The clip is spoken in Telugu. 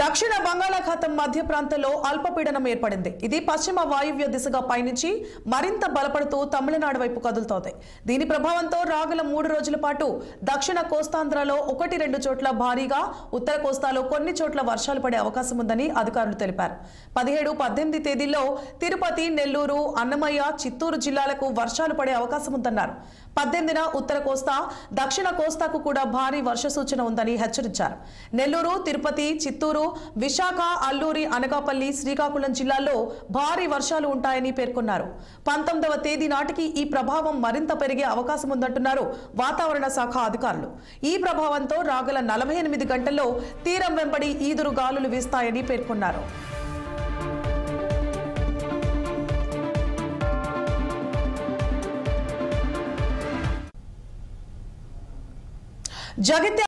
దక్షిణ బంగాళాఖాతం మధ్య ప్రాంతంలో అల్పపీడనం ఏర్పడింది. ఇది పశ్చిమ వాయువ్య దిశగా పయనించి మరింత బలపడుతూ తమిళనాడు వైపు కదులుతోంది. దీని ప్రభావంతో రాగల 3 రోజుల పాటు దక్షిణ కోస్తాంధ్రలో 1-2 చోట్ల భారీగా, ఉత్తర కోస్తాలో కొన్ని చోట్ల వర్షాలు పడే అవకాశం ఉందని అధికారులు తెలిపారు. 17-18 తేదీల్లో తిరుపతి, నెల్లూరు, అన్నమయ్య, చిత్తూరు జిల్లాలకు వర్షాలు పడే అవకాశం ఉందన్నారు. 18న ఉత్తర కోస్తా, దక్షిణ కోస్తాకు కూడా భారీ వర్ష సూచన ఉందని హెచ్చరించారు. నెల్లూరు, తిరుపతి, చిత్తూరు, విశాఖ, అల్లూరి, అనకాపల్లి, శ్రీకాకుళం జిల్లాల్లో భారీ వర్షాలు ఉంటాయని పేర్కొన్నారు. 19వ తేదీ నాటికి ఈ ప్రభావం మరింత పెరిగే అవకాశం ఉందంటున్నారు వాతావరణ శాఖ అధికారులు. ఈ ప్రభావంతో రాగల 48 గంటల్లో తీరం వెంబడి ఈదురు గాలులు వీస్తాయని పేర్కొన్నారు. జగిత్యాల